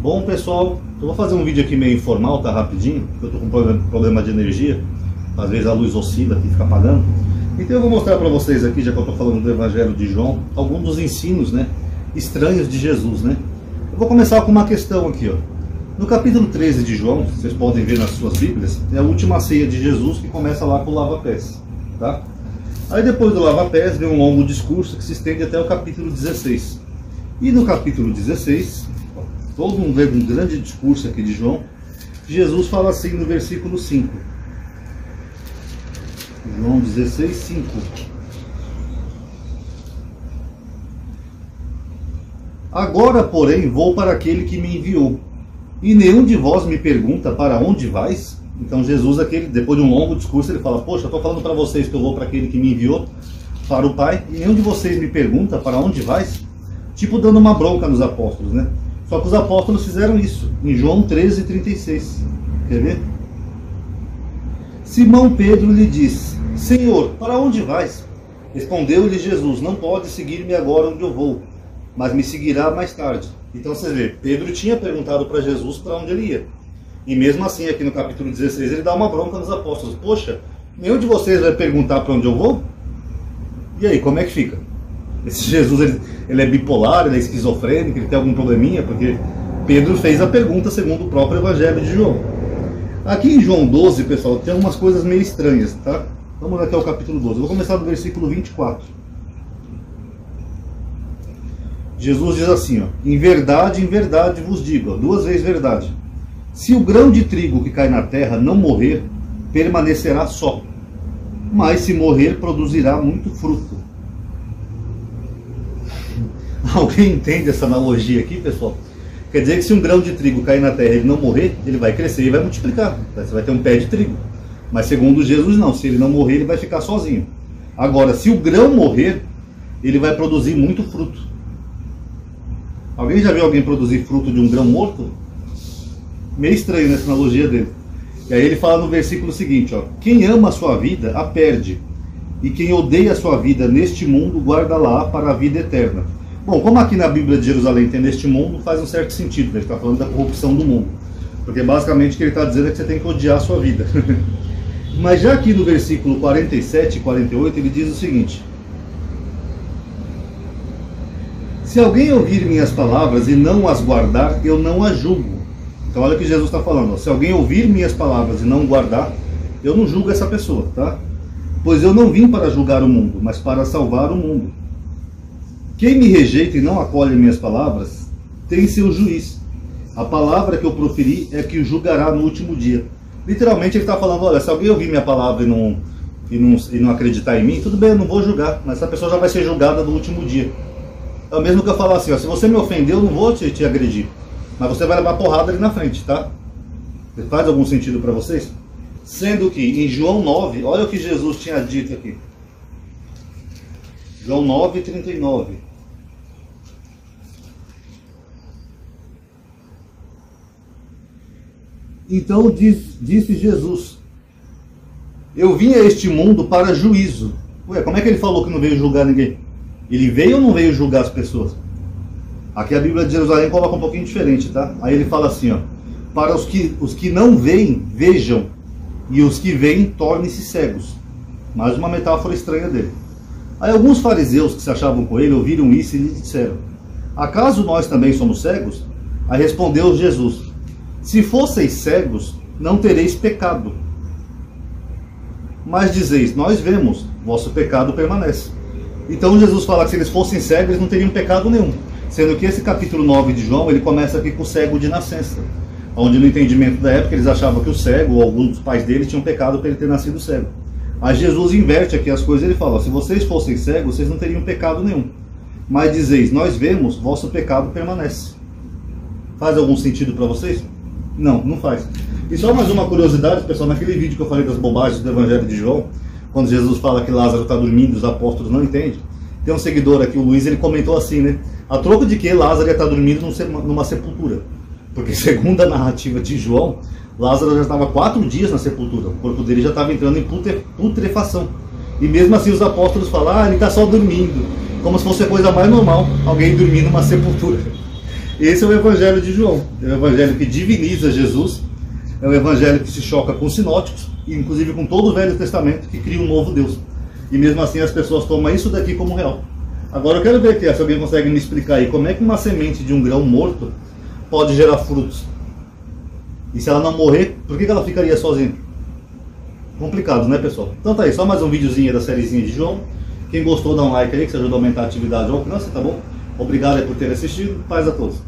Bom, pessoal, eu vou fazer um vídeo aqui meio informal, tá rapidinho, porque eu tô com problema de energia, às vezes a luz oscila e fica apagando. Então eu vou mostrar para vocês aqui, já que eu tô falando do Evangelho de João, alguns dos ensinos, né, estranhos de Jesus, né. Eu vou começar com uma questão aqui, ó. No capítulo 13 de João, vocês podem ver nas suas Bíblias, é a última ceia de Jesus que começa lá com o lava-pés, tá? Aí depois do lava-pés vem um longo discurso que se estende até o capítulo 16. E no capítulo 16, todo um grande discurso aqui de João, Jesus fala assim no versículo 5. João 16, 5. Agora, porém, vou para aquele que me enviou, e nenhum de vós me pergunta para onde vais? Então Jesus, depois de um longo discurso, ele fala, poxa, eu estou falando para vocês que eu vou para aquele que me enviou, para o Pai, e nenhum de vocês me pergunta para onde vais? Tipo dando uma bronca nos apóstolos, né? Só que os apóstolos fizeram isso, em João 13, 36. Quer ver? Simão Pedro lhe disse, Senhor, para onde vais? Respondeu-lhe Jesus, não pode seguir-me agora onde eu vou, mas me seguirá mais tarde. Então você vê, Pedro tinha perguntado para Jesus para onde ele ia. E mesmo assim, aqui no capítulo 16, ele dá uma bronca nos apóstolos. Poxa, nenhum de vocês vai perguntar para onde eu vou? E aí, como é que fica? Esse Jesus, ele é bipolar, ele é esquizofrênico, ele tem algum probleminha? Porque Pedro fez a pergunta segundo o próprio Evangelho de João. Aqui em João 12, pessoal, tem algumas coisas meio estranhas, tá? Vamos até o capítulo 12. Eu vou começar do versículo 24. Jesus diz assim, ó, em verdade vos digo, ó, duas vezes verdade. Se o grão de trigo que cai na terra não morrer, permanecerá só. Mas se morrer, produzirá muito fruto. Alguém entende essa analogia aqui, pessoal? Quer dizer que se um grão de trigo cair na terra e ele não morrer, ele vai crescer e vai multiplicar. Você vai ter um pé de trigo. Mas segundo Jesus, não. Se ele não morrer, ele vai ficar sozinho. Agora, se o grão morrer, ele vai produzir muito fruto. Alguém já viu alguém produzir fruto de um grão morto? Meio estranho nessa analogia dele. E aí ele fala no versículo seguinte, ó, quem ama a sua vida, a perde. E quem odeia a sua vida neste mundo, guarda-la para a vida eterna. Bom, como aqui na Bíblia de Jerusalém tem neste mundo, faz um certo sentido, né? Ele está falando da corrupção do mundo. Porque basicamente o que ele está dizendo é que você tem que odiar a sua vida. Mas já aqui no versículo 47 e 48, ele diz o seguinte, se alguém ouvir minhas palavras e não as guardar, eu não as julgo. Então olha o que Jesus está falando, ó. Se alguém ouvir minhas palavras e não guardar, eu não julgo essa pessoa, tá? Pois eu não vim para julgar o mundo, mas para salvar o mundo. Quem me rejeita e não acolhe minhas palavras, tem seu juiz. A palavra que eu proferi é que o julgará no último dia. Literalmente ele está falando, olha, se alguém ouvir minha palavra e não acreditar em mim, tudo bem, eu não vou julgar, mas essa pessoa já vai ser julgada no último dia. É o mesmo que eu falar assim, ó, se você me ofendeu, eu não vou te agredir, mas você vai levar porrada ali na frente, tá? Faz algum sentido para vocês? Sendo que em João 9, olha o que Jesus tinha dito aqui. João 9, 39. Então disse Jesus, eu vim a este mundo para juízo. Ué, como é que ele falou que não veio julgar ninguém? Ele veio ou não veio julgar as pessoas? Aqui a Bíblia de Jerusalém coloca um pouquinho diferente, tá? Aí ele fala assim, ó, para os que não veem, vejam, e os que veem, tornem-se cegos. Mais uma metáfora estranha dele. Aí alguns fariseus que se achavam com ele ouviram isso e lhe disseram, acaso nós também somos cegos? Aí respondeu Jesus, se fosseis cegos, não tereis pecado. Mas dizeis, nós vemos, vosso pecado permanece. Então Jesus fala que se eles fossem cegos, eles não teriam pecado nenhum. Sendo que esse capítulo 9 de João, ele começa aqui com o cego de nascença. Onde no entendimento da época, eles achavam que o cego, ou alguns dos pais dele, tinham pecado por ele ter nascido cego. Aí Jesus inverte aqui as coisas, ele fala, se vocês fossem cegos, vocês não teriam pecado nenhum. Mas dizeis, nós vemos, vosso pecado permanece. Faz algum sentido para vocês? Não, não faz. E só mais uma curiosidade, pessoal, naquele vídeo que eu falei das bobagens do Evangelho de João, quando Jesus fala que Lázaro está dormindo, os apóstolos não entendem. Tem um seguidor aqui, o Luiz, ele comentou assim, né? A troco de que Lázaro ia estar dormindo numa sepultura. Porque segundo a narrativa de João, Lázaro já estava 4 dias na sepultura. O corpo dele já estava entrando em putrefação. E mesmo assim os apóstolos falam, ele está só dormindo. Como se fosse a coisa mais normal, alguém dormir numa sepultura. Esse é o evangelho de João. É o evangelho que diviniza Jesus. É o evangelho que se choca com os sinóticos, inclusive com todo o Velho Testamento, que cria um novo Deus. E mesmo assim as pessoas tomam isso daqui como real. Agora eu quero ver aqui, se alguém consegue me explicar aí, como é que uma semente de um grão morto pode gerar frutos? E se ela não morrer, por que ela ficaria sozinha? Complicado, né, pessoal? Então tá aí, só mais um videozinho da sériezinha de João. Quem gostou, dá um like aí, que isso ajuda a aumentar a atividade ao alcance, tá bom? Obrigado aí por ter assistido. Paz a todos.